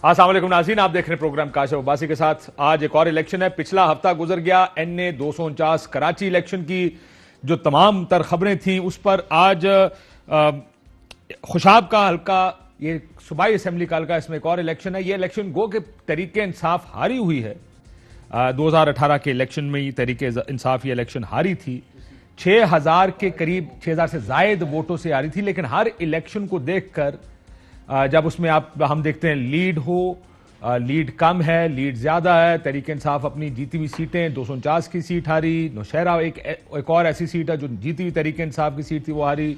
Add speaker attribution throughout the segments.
Speaker 1: السلام علیکم ناظرین، آپ دیکھ رہے ہیں پروگرام کاشف عباسی کے ساتھ۔ آج ایک اور الیکشن ہے، پچھلا ہفتہ گزر گیا NA 249 کراچی الیکشن کی جو تمام تر خبریں تھیں اس پر آج خوشاب کا حلقہ، یہ صوبائی اسمبلی کا حلقہ، اس میں ایک اور الیکشن ہے۔ یہ الیکشن گو کہ تحریک انصاف ہاری ہوئی ہے۔ 2018 کے الیکشن میں یہ تحریک انصاف یہ الیکشن ہاری تھی، 6000 کے قریب، 6000 سے زائد ووٹوں سے ہاری تھی۔ لیکن ہر الیکشن کو دیکھ کر جب اس میں ہم دیکھتے ہیں لیڈ لیڈ کم ہے، لیڈ زیادہ ہے، تحریک انصاف اپنی جیتی ہوئی سیٹیں 249 کی سیٹ ہاری، نوشہرہ ایک اور ایسی سیٹ ہے جو جیتی ہوئی تحریک انصاف کی سیٹ تھی وہ ہاری۔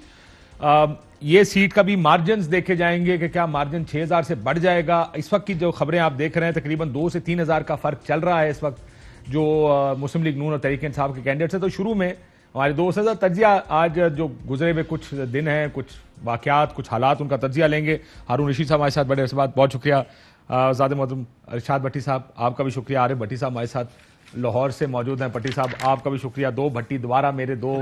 Speaker 1: یہ سیٹ کا بھی مارجنز دیکھے جائیں گے کہ کیا مارجن 6000 سے بڑھ جائے گا۔ اس وقت کی جو خبریں آپ دیکھ رہے ہیں تقریباً 2 سے 3000 کا فرق چل رہا ہے اس وقت جو مسلم لیگ نون اور تحریک انصاف کے کینڈیڈیٹس ہیں۔ تو شروع میں ہمارے دوست ہیں تجزیہ آج جو گزرے ہوئے کچھ دن ہیں، کچھ واقعات، کچھ حالات، ان کا تجزیہ لیں گے۔ ہارون رشید صاحب ہمارے ساتھ بڑے عرصے بعد، بہت شکریہ۔ زیادہ محترم ارشاد بھٹی صاحب آپ کا بھی شکریہ۔ عارف بھٹی صاحب ہمارے ساتھ لاہور سے موجود ہیں۔ بھٹی صاحب آپ کا بھی شکریہ۔ دو بھٹی دوبارہ میرے دو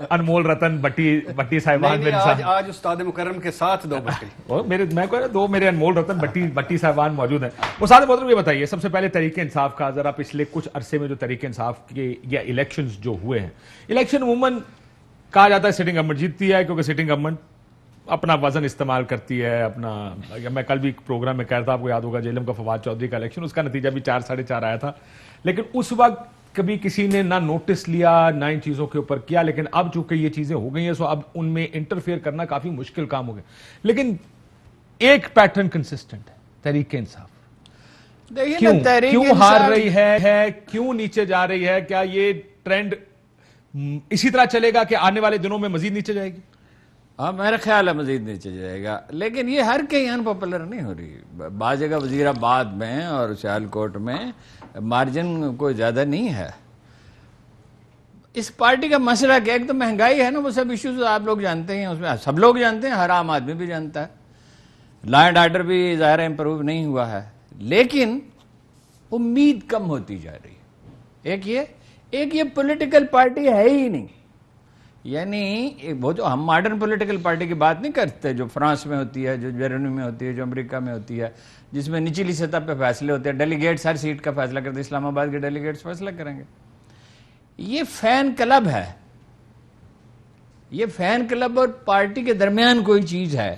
Speaker 1: انمول رتن بھٹی صاحبان میرے ساتھ
Speaker 2: آج استاد مکرم کے ساتھ دو بھٹی
Speaker 1: میں کہہ رہا دو میرے انمول رتن بھٹی صاحبان موجود ہیں۔ استاد محترم یہ بتائیے سب سے پہلے تحریک انصاف کا ذرا پچھلے کچھ عرصے میں جو تحریک انصاف کے یا الیکشنز جو ہوئے ہیں، الیکشن عموماً کہا جاتا ہے سٹنگ گورنمنٹ جیتتی ہے کیونکہ سٹنگ گورنمنٹ اپنا وزن استعمال کرتی ہے اپنا۔ میں کل بھی پروگرام میں کہہ رہا تھا، آپ کو یاد ہوگا جیلم کا فواد چودھری کا الیکشن، اس کا نتیجہ بھی 4 ساڑھے 4 آیا تھا۔ لیکن اس وقت کبھی کسی نے نہ نوٹس لیا نہ ان چیزوں کے اوپر کیا، لیکن اب چونکہ یہ چیزیں ہو گئی ہیں سو اب ان میں انٹرفیئر کرنا کافی مشکل کام ہو گیا۔ لیکن ایک پیٹرن کنسسٹنٹ ہے، تحریک انصاف کیوں ہار رہی ہے، کیوں نیچے جا رہی ہے؟ کیا یہ ٹرینڈ اسی طرح چلے گا کہ آنے والے دنوں میں مزید نیچے جائے گی؟
Speaker 3: ہاں میرا خیال ہے مزید نیچے جائے گا، لیکن یہ ہر کہیں انپاپولر نہیں ہو رہی۔ بعض جگہ وزیر آباد میں اور سیالکوٹ میں مارجن کوئی زیادہ نہیں ہے۔ اس پارٹی کا مسئلہ کہ ایک تو مہنگائی ہے نا، وہ سب ایشوز آپ لوگ جانتے ہیں، اس میں سب لوگ جانتے ہیں، ہر عام آدمی بھی جانتا ہے۔ لا اینڈ آرڈر بھی ظاہر امپروو نہیں ہوا ہے، لیکن امید کم ہوتی جا رہی ہے۔ ایک یہ پولیٹیکل پارٹی ہے ہی نہیں، یعنی وہ جو ہم ماڈرن پولیٹیکل پارٹی کی بات نہیں کرتے جو فرانس میں ہوتی ہے، جو جرمنی میں ہوتی ہے، جو امریکہ میں ہوتی ہے، جس میں نچلی سطح پہ فیصلے ہوتے ہیں، ڈیلیگیٹس ہر سیٹ کا فیصلہ کرتے ہیں، اسلام آباد کے ڈیلیگیٹس فیصلہ کریں گے۔ یہ فین کلب ہے، یہ فین کلب اور پارٹی کے درمیان کوئی چیز ہے،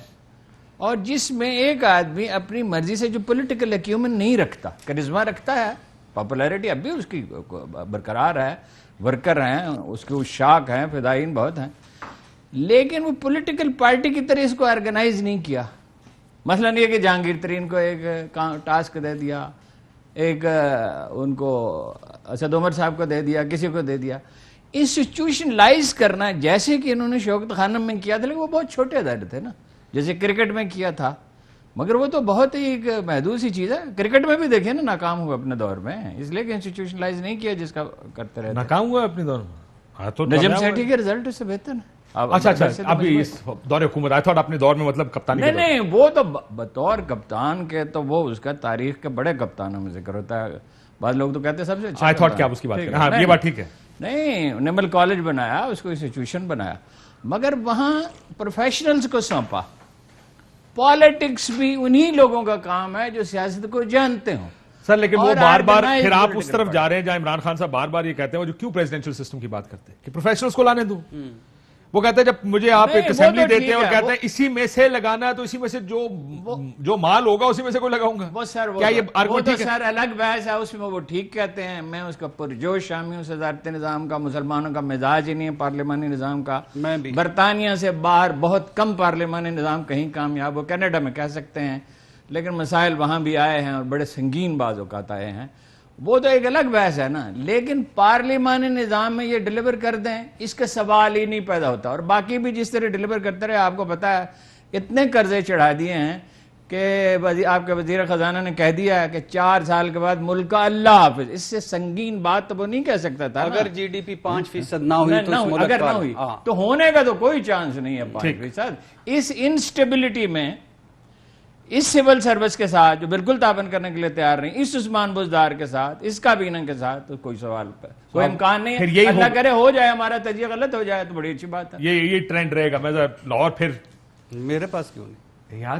Speaker 3: اور جس میں ایک آدمی اپنی مرضی سے جو پولیٹیکل ایکیومن نہیں رکھتا، کرزما رکھتا ہے، پاپولیرٹی اب بھی اس کی برقرار ہے، ورکر ہیں اس کے شاک ہیں، فدائین بہت ہیں، لیکن وہ پولیٹیکل پارٹی کی طرح اس کو آرگنائز نہیں کیا۔ مثلا یہ کہ جہانگیر ترین کو ایک ٹاسک دے دیا، ایک ان کو اسد عمر صاحب کو دے دیا، کسی کو دے دیا۔ انسٹیٹیوشنلائز کرنا جیسے کہ انہوں نے شوکت خانم میں کیا تھا، لیکن وہ بہت چھوٹے ادارے تھے نا، جیسے کرکٹ میں کیا تھا، مگر وہ تو بہت ہی ایک محدود سی چیز ہے۔ کرکٹ میں بھی دیکھیں نا ناکام ہوا اپنے دور میں، اس لیے کہ انسٹیٹیوشنلائز نہیں کیا جس کا کرتے رہتے۔
Speaker 1: ناکام ہوا اپنے دور میں؟
Speaker 3: نجم سیٹھی کے رزلٹ سے بہتر ہے۔
Speaker 1: اچھا ابھی اس دور حکومت آیا تھا اور اپنے دور میں مطلب کپتانی
Speaker 3: نہیں وہ تو بطور کپتان کے تو وہ اس کا تاریخ کے بڑے کپتانوں میں ذکر ہوتا ہے۔ بعض لوگ تو کہتے ہیں سب سے اچھا،
Speaker 1: آئی تھاٹ کہ آپ اس کی بات کریں۔ ہاں یہ بات ٹھیک ہے۔
Speaker 3: نہیں، نمل کالج بنایا، اس کو انسٹیٹیوشن بنایا، مگر وہاں پروفیشنلز کو سونپا۔ پالیٹکس بھی انہی لوگوں کا کام ہے جو سیاست کو جانتے ہوں
Speaker 1: سر، لیکن وہ بار بار پھر آپ اس طرف جا رہے ہیں جہاں عمران خان صاحب بار بار یہ کہتے ہیں وہ جو کیوں پریزیڈنشل سسٹم کی بات کرتے ہیں کہ پروفیشنلز کو لانے دوں۔ وہ کہتے ہیں جب مجھے آپ ایک اسمبلی دیتے ہیں اور کہتے ہیں اسی میں سے لگانا ہے تو اسی میں سے جو مال ہوگا اسی میں سے کوئی لگاؤں گا۔
Speaker 3: کیا یہ وہ تو سر الگ بحث ہے، اس میں وہ ٹھیک کہتے ہیں، میں اس کا پرجوش شامی ہوں۔ صدارتی نظام کا مسلمانوں کا مزاج ہی نہیں ہے، پارلیمانی نظام کا۔ برطانیہ سے باہر بہت کم پارلیمانی نظام کہیں کامیاب ہو، کینیڈا میں کہہ سکتے ہیں، لیکن مسائل وہاں بھی آئے ہیں اور بڑے سنگین بعض اوقات آئے ہیں، وہ تو ایک الگ بحث ہے نا۔ لیکن پارلیمانی نظام میں یہ ڈیلیور کر دیں، اس کا سوال ہی نہیں پیدا ہوتا۔ اور باقی بھی جس طرح ڈیلیور کرتے رہے، آپ کو پتا ہے اتنے قرضے چڑھا دیے ہیں کہ آپ کے وزیر خزانہ نے کہہ دیا ہے کہ 4 سال کے بعد ملک کا اللہ حافظ۔ اس سے سنگین بات تو وہ نہیں کہہ سکتا تھا۔
Speaker 2: اگر جی ڈی پی 5% نہ ہوئی تو اس ملک
Speaker 3: اگر نہ ہوئی تو ہونے کا تو کوئی چانس نہیں ہے 5%۔ اس انسٹیبلٹی میں اس سول سروس کے ساتھ جو بالکل تعاون کرنے کے لیے تیار نہیں، اس عثمان بزدار کے ساتھ، اس کابینہ کے ساتھ، تو کوئی سوال پہ کوئی امکان نہیں ہے۔ اللہ کرے ہو جائے، ہمارا تجزیہ غلط ہو جائے تو بڑی اچھی بات ہے۔
Speaker 1: یہ ٹرینڈ رہے گا۔ میں لاہور پھر
Speaker 2: میرے پاس کیوں نہیں
Speaker 1: یار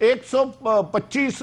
Speaker 4: 125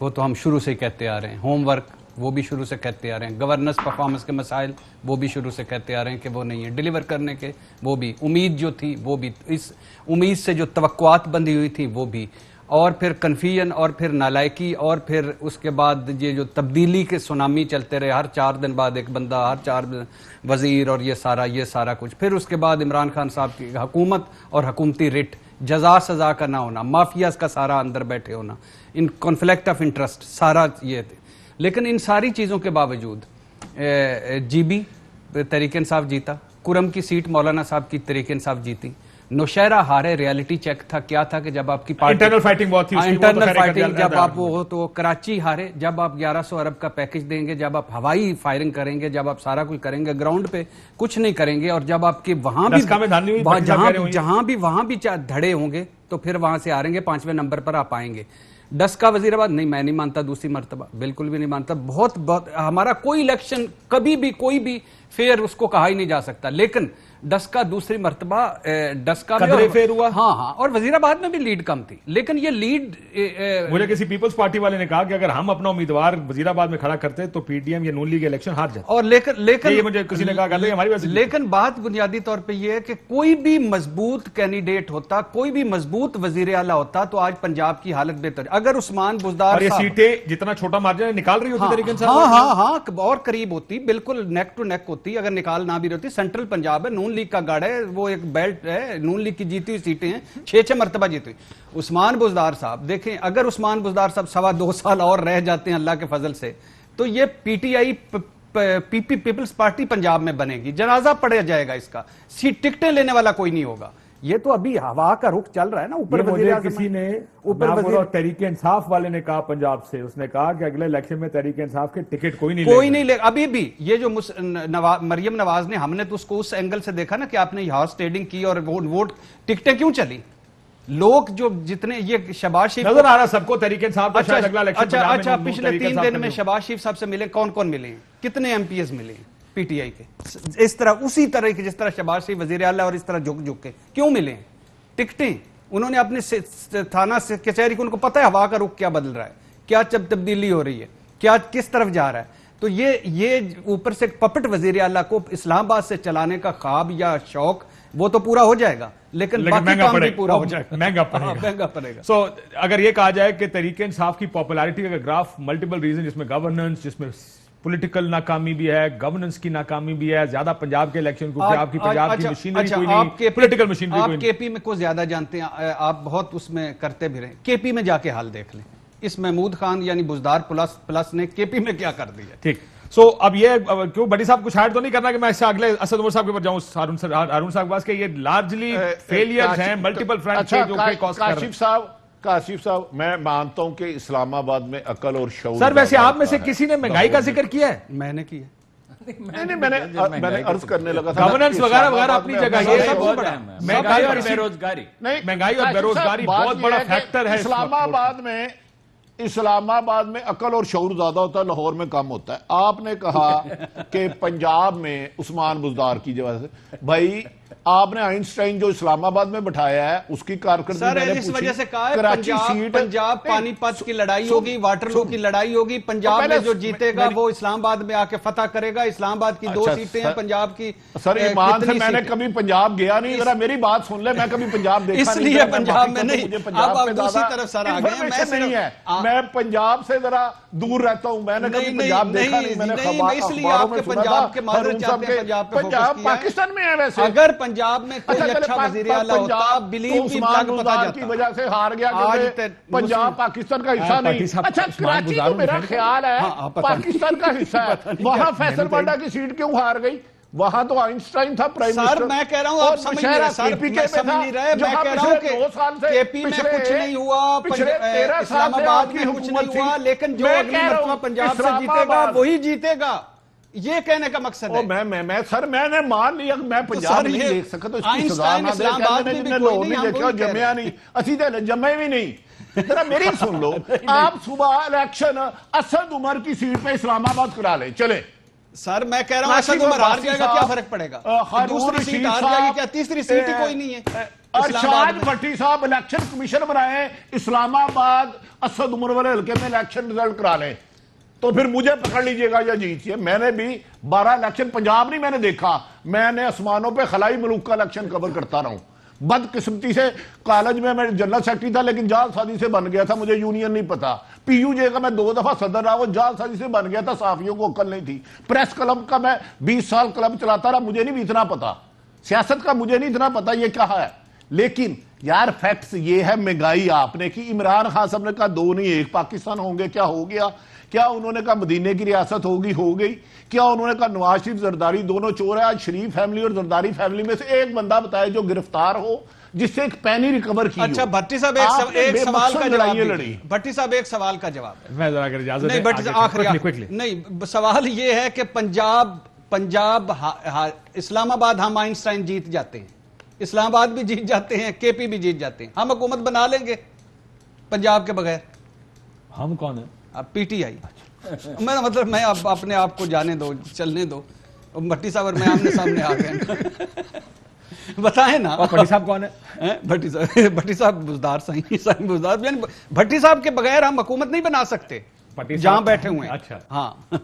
Speaker 5: وہ تو ہم شروع سے کہتے آ رہے ہیں. ہوم ورک وہ بھی شروع سے کہتے آ رہے ہیں. گورننس پرفارمنس کے مسائل وہ بھی شروع سے کہتے آ رہے ہیں کہ وہ نہیں ہے. ڈیلیور کرنے کے وہ بھی امید جو تھی وہ بھی, اس امید سے جو توقعات بندھی ہوئی تھی وہ بھی, اور پھر کنفیوژن اور پھر نالائکی, اور پھر اس کے بعد یہ جو تبدیلی کے سونامی چلتے رہے, ہر 4 دن بعد ایک بندہ, ہر 4 وزیر, اور یہ سارا کچھ. پھر اس کے بعد عمران خان صاحب کی حکومت اور حکومتی رٹ, جزا سزا کا نہ ہونا, مافیاز کا سارا اندر بیٹھے ہونا, ان کانفلکٹ آف انٹرسٹ سارا یہ تھے. لیکن ان ساری چیزوں کے باوجود جی بی تحریک انصاف جیتا, کرم کی سیٹ مولانا صاحب کی تحریک انصاف جیتی, نوشہرہ ہارے. ریالٹی چیک تھا کیا تھا کہ جب آپ کی پارٹی
Speaker 1: انٹرنل فائٹنگ بہت تھی,
Speaker 5: انٹرنل فائٹنگ جب آپ وہ ہو تو کراچی ہارے. جب آپ 1100 ارب کا پیکج دیں گے, جب آپ ہوائی فائرنگ کریں گے, جب آپ سارا کچھ کریں گے, گراؤنڈ پہ کچھ نہیں کریں گے, اور جب آپ کے وہاں بھی جہاں بھی دھڑے ہوں گے تو پھر وہاں سے آ رہیں گے 5ویں نمبر پر آپ آئیں گے. ڈسکا وزیر آباد نہیں, میں نہیں مانتا دوسری مرتبہ, بالکل بھی نہیں مانتا. بہت ہمارا کوئی الیکشن کبھی بھی کوئی بھی فیئر اس کو کہا ہی نہیں جا سکتا, لیکن ڈسکا دوسری مرتبہ ڈسکا
Speaker 1: قدرے فیئر ہوا.
Speaker 5: ہاں, اور وزیر آباد میں بھی لیڈ کم تھی, لیکن یہ لیڈ
Speaker 1: مجھے کسی پیپلز پارٹی والے نے کہا کہ اگر ہم اپنا امیدوار وزیر آباد میں کھڑا کرتے تو پی ڈی ایم یا نون لیگ الیکشن ہار جاتا.
Speaker 5: اور لیکن
Speaker 1: یہ مجھے کسی نے کہا کہ ہماری وجہ سے,
Speaker 5: لیکن بات بنیادی طور پہ یہ ہے کہ کوئی بھی مضبوط کینڈیڈیٹ ہوتا, کوئی بھی مضبوط وزیر اعلیٰ ہوتا تو آج پنجاب کی حالت بہتر. اگر عثمان بزدار
Speaker 1: اور یہ سیٹیں جتنا چھوٹا مارجن نکال رہی ہوتی طریقے سے,
Speaker 5: ہاں اور قریب ہوتی, بالکل نیک ٹو نیک ہوتی, اگر نکال نہ بھی رہتی. سینٹرل پنجاب ہے, نون لیگ کا گڑھ ہے, وہ ایک بیلٹ ہے, نون لیگ کی جیتی ہوئی سیٹیں ہیں, 6 مرتبہ جیتی ہوئی. عثمان بزدار صاحب دیکھیں, اگر عثمان بزدار صاحب 2.25 سال اور رہ جاتے ہیں اللہ کے فضل سے, تو یہ P T I Peoples Party Punjab میں بنے گی. جنازہ پڑا جائے گا اس کا, ٹکٹیں لینے والا کوئی نہیں ہوگا. یہ تو ابھی ہوا کا رخ چل رہا ہے نا. اوپر
Speaker 1: مجھے کسی نے تحریک انصاف والے نے کہا پنجاب سے, اس نے کہا کہ اگلے الیکشن میں تحریک انصاف کے ٹکٹ کوئی نہیں
Speaker 5: لے. ابھی بھی یہ جو مریم نواز نے, ہم نے تو اس کو اس اینگل سے دیکھا نا کہ آپ نے ہارس ٹریڈنگ کی اور ووٹ ٹکٹیں کیوں چلی. لوگ جو جتنے یہ شہباز شریف
Speaker 1: نظر آ رہا سب کو تحریک انصاف کا شاید اگلا الیکشن.
Speaker 5: اچھا پچھلے 3 دن میں شہباز شریف صاحب سے ملے, کون ملے ہیں, کتنے ایم پی ایز ملے ہیں پی ٹی آئی کے, اس طرح اسی طرح کے جس طرح شہباز شریف وزیر اعلیٰ اور اس طرح جھک کے کیوں ملے ہیں. ٹکٹیں انہوں نے اپنے تھانہ سے کچہری کو, ان کو پتہ ہے ہوا کا رخ کیا بدل رہا ہے, کیا تبدیلی ہو رہی ہے, کیا کس طرف جا رہا ہے. تو یہ اوپر سے پپٹ وزیر اعلیٰ کو اسلام آباد سے چلانے کا خواب یا شوق وہ تو پورا ہو جائے گا, لیکن باقی کام بھی پورا ہو جائے گا, مہنگا پڑے گا.
Speaker 1: سو اگر یہ کہا جائے کہ تحریک انصاف کی پاپولیرٹی کا گراف ملٹیپل ریزن, جس میں گورننس, جس میں پولیٹیکل ناکامی بھی ہے, گورننس کی ناکامی بھی ہے, زیادہ پنجاب کے الیکشن کو, آپ کی پنجاب کی مشینری کوئی نہیں, پولیٹیکل مشینری کوئی نہیں.
Speaker 5: آپ کے پی میں کو زیادہ جانتے ہیں, آپ بہت اس میں کرتے بھی رہے. کے پی میں جا کے حال دیکھ لیں, اس محمود خان یعنی بزدار پلس نے کے پی میں کیا کر دیا.
Speaker 1: ٹھیک. سو اب یہ کیوں بڑی صاحب کچھ ہائر تو نہیں کرنا کہ میں اس سے اگلے اسد عمر صاحب کے اوپر جاؤں, ہارون صاحب کے پاس, کہ یہ لارجلی فیلیئرز ہیں ملٹیپل فرنٹ کے جو کہ کاز کر رہے ہیں.
Speaker 4: کاشف صاحب, میں مانتا ہوں کہ اسلام آباد میں عقل اور شعور.
Speaker 1: سر ویسے آپ میں سے کسی نے مہنگائی کا ذکر کیا ہے؟
Speaker 5: میں نے کیا,
Speaker 4: میں نے عرض کرنے لگا تھا
Speaker 1: گورننس وغیرہ وغیرہ اپنی جگہ, یہ سب سے بڑا
Speaker 3: مہنگائی اور بے روزگاری,
Speaker 1: مہنگائی اور بے روزگاری بہت بڑا فیکٹر ہے.
Speaker 4: اسلام آباد میں عقل اور شعور زیادہ ہوتا ہے, لاہور میں کم ہوتا ہے. آپ نے کہا کہ پنجاب میں عثمان بزدار کی وجہ سے, بھائی آپ نے آئنسٹائن جو اسلام آباد میں بٹھایا ہے اس کی کارکردگی میں نے
Speaker 5: پوچھی. اس وجہ سے کہا ہے پنجاب پانی پت کی لڑائی ہوگی, واٹر لو کی لڑائی ہوگی, پنجاب میں جو جیتے گا وہ اسلام آباد میں آ کے فتح کرے گا. اسلام آباد کی 2 سیٹیں ہیں پنجاب کی.
Speaker 4: سر ایمان سے میں نے کبھی پنجاب گیا نہیں, ذرا میری بات سن لے, میں کبھی پنجاب دیکھا نہیں,
Speaker 5: اس لیے پنجاب میں نہیں,
Speaker 4: پنجاب
Speaker 5: آپ دوسری طرف سر آ گئے.
Speaker 4: نہیں ہے, میں پنجاب سے ذرا دور رہتا ہوں, میں نے کبھی پنجاب دیکھا نہیں. میں نے
Speaker 5: اس لیے آپ کے پنجاب کے معذرت چاہتے ہیں,
Speaker 4: پنجاب پاکستان میں ہے ویسے.
Speaker 5: اگر پنجاب میں کوئی اچھا وزیر اعلیٰ ہوتا, بلیو بھی لگ پتا جاتا
Speaker 4: کی وجہ سے ہار گیا کہ پنجاب پاکستان کا حصہ نہیں. اچھا کراچی تو میرا خیال ہے پاکستان کا حصہ ہے, وہاں فیصل بانڈا کی سیٹ کیوں ہار گئی؟ وہاں تو آئنسٹائن تھا پرائم منسٹر.
Speaker 5: سر میں کہہ رہا ہوں آپ سمجھ نہیں رہے, میں کہہ رہا ہوں کہ کے پی میں کچھ نہیں ہوا, اسلام آباد میں کچھ نہیں ہوا, لیکن جو اگلی مرتبہ پنجاب سے جیتے گا وہی جیتے گا, یہ کہنے کا مقصد ہے.
Speaker 4: میں نے مان لیا کہ میں پنجاب نہیں دیکھ سکتا, تو اس کی سزا نہ دے, کہتے ہیں لوگ نہیں دیکھا, جمعہ نہیں, اسی دے جمعہ بھی نہیں. ذرا میری سن لو, آپ صبح الیکشن اسد عمر کی سیٹ پہ اسلام آباد کرا لیں, چلے.
Speaker 5: سر میں کہہ رہا ہوں اسد عمر ہار جائے گا, کیا فرق پڑے گا؟ دوسری سیٹ ہار جائے گی, کیا تیسری سیٹ ہی کوئی نہیں ہے؟
Speaker 4: ارشاد بھٹی صاحح الیکشن کمیشن بنائے اسلام آباد اسد عمر والے حلقے میں الیکشن رزلٹ کرا لیں تو پھر مجھے پکڑ لیجئے گا یا جیتیے. میں نے بھی 12 الیکشن پنجاب نہیں میں نے دیکھا, میں نے آسمانوں پہ خلائی ملوک کا الیکشن کور کرتا رہا ہوں. بدقسمتی سے کالج میں جنرل سیکرٹری تھا لیکن جال سازی سے بن گیا تھا, مجھے یونین نہیں پتا. پی یو جے کا میں 2 دفعہ صدر رہا, وہ جال سازی سے بن گیا تھا, صحافیوں کو عقل نہیں تھی. پریس کلب کا میں 20 سال کلب چلاتا رہا, مجھے نہیں بھی اتنا پتا. سیاست کا مجھے نہیں اتنا پتا یہ کیا ہے. لیکن یار فیکٹس یہ ہے, مہنگائی آپ نے کی. عمران خان صاحب نے کہا 2 نہیں 1 پاکستان ہوں گے, کیا ہو گیا؟ کیا انہوں نے کہا مدینے کی ریاست ہوگی, ہو گئی. کیا انہوں نے کہا نواز شریف زرداری دونوں چور ہے؟ آج شریف فیملی اور زرداری فیملی میں سے ایک بندہ بتائے جو گرفتار ہو جس سے ایک پینی ریکور کی.
Speaker 2: اچھا بھٹی صاحب ایک سوال کا جواب دیجیے. بھٹی صاحب ایک سوال کا جواب.
Speaker 1: میں ذرا اگر اجازت
Speaker 2: نہیں بھٹی صاحب نہیں, سوال یہ ہے کہ پنجاب اسلام آباد ہم آئنسٹائن جیت جاتے ہیں, اسلام آباد بھی جیت جاتے ہیں, کے پی بھی جیت جاتے ہیں, ہم حکومت بنا لیں گے پنجاب کے بغیر؟
Speaker 1: ہم کون ہیں؟
Speaker 2: پی ٹی آئی. میرا مطلب میں اپنے آپ کو جانے دو, چلنے دو. بھٹی صاحب اور میں آمنے سامنے آ گئے, بتائیں نا.
Speaker 1: بھٹی صاحب کون ہے؟
Speaker 2: بھٹی صاحب بزدار صحیح بزدار. یعنی بھٹی صاحب کے بغیر ہم حکومت نہیں بنا سکتے جہاں بیٹھے ہوئے ہیں.
Speaker 1: اچھا
Speaker 2: ہاں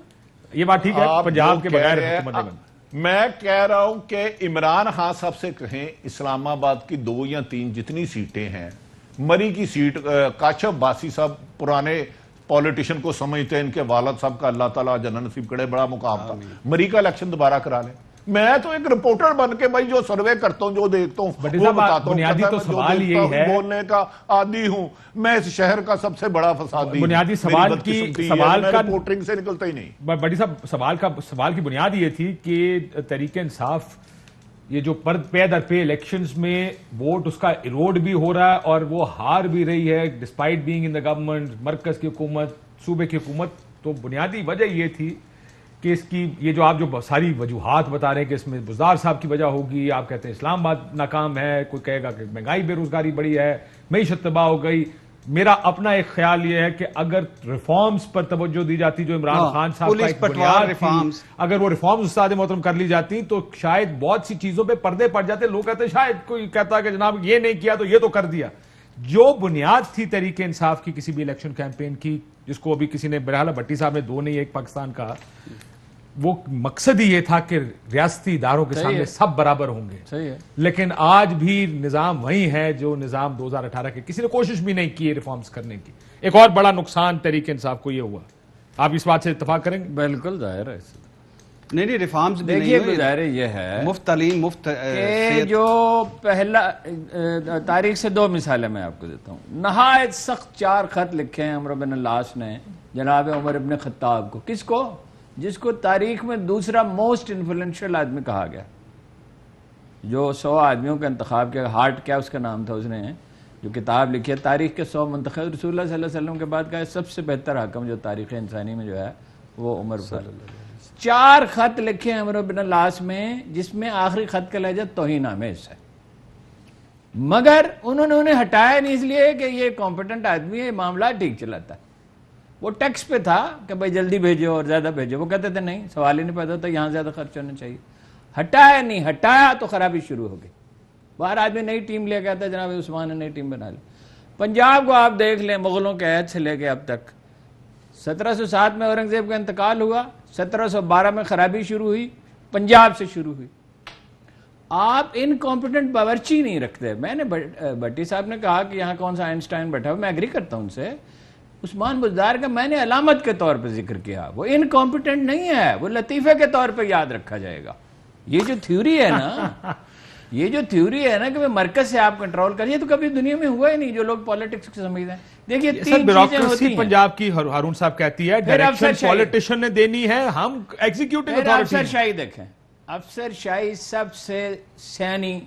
Speaker 1: یہ بات ٹھیک ہے, پنجاب کے بغیر حکومت نہیں بنا.
Speaker 4: میں کہہ رہا ہوں کہ عمران خان صاحب سے کہیں اسلام آباد کی 2 یا 3 جتنی سیٹیں ہیں, مری کی سیٹ کاشف باسی صاحب پرانے پولیٹیشن کو سمجھتے ہیں, ان کے والد صاحب کا اللہ تعالیٰ جنت نصیب کرے بڑا مقام تھا, مری کا الیکشن دوبارہ کرا لیں. میں تو ایک رپورٹر بن کے بھائی جو سروے کرتا ہوں, جو دیکھتا ہوں وہ بتاتا ہوں.
Speaker 1: بنیادی تو سوال یہی ہے,
Speaker 4: بولنے کا عادی ہوں میں, اس شہر کا سب سے بڑا فسادی.
Speaker 1: بنیادی سوال کا
Speaker 4: رپورٹنگ سے نکلتا ہی نہیں.
Speaker 1: بھٹی صاحب سوال کی بنیاد یہ تھی کہ تحریک انصاف یہ جو پے در پے الیکشنز میں ووٹ اس کا ایروڈ بھی ہو رہا ہے اور وہ ہار بھی رہی ہے despite being in the government, مرکز کی حکومت, صوبے کی حکومت. تو بنیادی وجہ یہ تھی کہ اس کی یہ جو آپ جو ساری وجوہات بتا رہے ہیں کہ اس میں بزدار صاحب کی وجہ ہوگی, آپ کہتے ہیں اسلام آباد ناکام ہے, کوئی کہے گا کہ مہنگائی بے روزگاری بڑی ہے, معیشت تباہ ہو گئی. میرا اپنا ایک خیال یہ ہے کہ اگر ریفارمز پر توجہ دی جاتی جو عمران خان صاحب کا ایک بنیاد تھی, اگر وہ ریفارمز استاد محترم کر لی جاتی تو شاید بہت سی چیزوں پہ پردے پڑ جاتے. لوگ کہتے ہیں شاید کوئی کہتا کہ جناب یہ نہیں کیا تو یہ تو کر دیا. جو بنیاد تھی تحریک انصاف کی کسی بھی الیکشن کیمپین کی, جس کو ابھی کسی نے بہرحال بھٹی صاحب نے 2 نہیں 1 پاکستان کہا, وہ مقصد ہی یہ تھا کہ ریاستی اداروں کے سامنے سب برابر ہوں گے.
Speaker 3: صحیح ہے.
Speaker 1: لیکن آج بھی نظام وہی ہے جو نظام 2018 کے, کسی نے کوشش بھی نہیں کی ریفارمز کرنے کی. ایک اور بڑا نقصان تحریک انصاف کو یہ ہوا. آپ اس بات سے اتفاق کریں گے؟
Speaker 3: بالکل ظاہر ہے.
Speaker 2: نہیں ریفارمز بھی
Speaker 3: دیکھیے
Speaker 2: نہیں,
Speaker 3: ظاہر یہ ہے
Speaker 2: مفت تعلیم, مفت
Speaker 3: جو پہلا تاریخ سے 2 مثالیں میں آپ کو دیتا ہوں. نہایت سخت 4 خط لکھے ہیں عمر بن العاص نے جناب عمر ابن خطاب کو. کس کو؟ جس کو تاریخ میں دوسرا موسٹ انفلوئنشل آدمی کہا گیا, جو 100 آدمیوں کا انتخاب کیا. ہارٹ کیا اس کا نام تھا, اس نے جو کتاب لکھی ہے تاریخ کے 100 منتخب, رسول اللہ صلی اللہ علیہ وسلم کے بعد کا سب سے بہتر حاکم جو تاریخ انسانی میں جو ہے وہ عمر پر. 4 خط لکھے ہیں عمر بن العاص میں, جس میں آخری خط کا لہجہ توہین آمیز ہے. مگر انہوں نے انہیں ہٹایا نہیں اس لیے کہ یہ کمپیٹنٹ آدمی ہے, معاملہ ٹھیک چلاتا ہے. وہ ٹیکس پہ تھا کہ بھائی جلدی بھیجو اور زیادہ بھیجو. وہ کہتے تھے نہیں, سوال ہی نہیں پیدا ہوتا, یہاں زیادہ خرچ ہونا چاہیے. ہٹایا نہیں, ہٹایا تو خرابی شروع ہو گئی. باہر آدمی نئی ٹیم لے کے آتا ہے, جناب عثمان نے نئی ٹیم بنا لی. پنجاب کو آپ دیکھ لیں, مغلوں کے عہد سے لے کے اب تک 1707 میں اورنگزیب کا انتقال ہوا, 1712 میں خرابی شروع ہوئی, پنجاب سے شروع ہوئی. آپ انکمپیٹنٹ باورچی نہیں رکھتے. میں نے بھٹی صاحب نے کہا کہ یہاں کون سا آئنسٹائن بیٹھا ہوا, میں ایگری کرتا ہوں ان سے. عثمان بزدار کا میں نے علامت کے طور پہ ذکر کیا, وہ انکمپیٹنٹ نہیں ہے, وہ لطیفے کے طور پہ یاد رکھا جائے گا. یہ جو تھیوری ہے نا, یہ جو تھیوری ہے نا کہ مرکز سے آپ کنٹرول کریے, تو کبھی دنیا میں ہوا ہی نہیں جو لوگ پالیٹکس کو سمجھتے ہیں. دیکھیے 3 چیزیں ہوتی ہیں.
Speaker 1: پنجاب کی ہارون صاحب کہتی ہے ڈائریکشن پولیٹیشین نے دینی ہے, ہم ایگزیکیوٹنگ اتھارٹی.
Speaker 3: افسر شاہی دیکھیں, افسر شاہی سب سے سیانی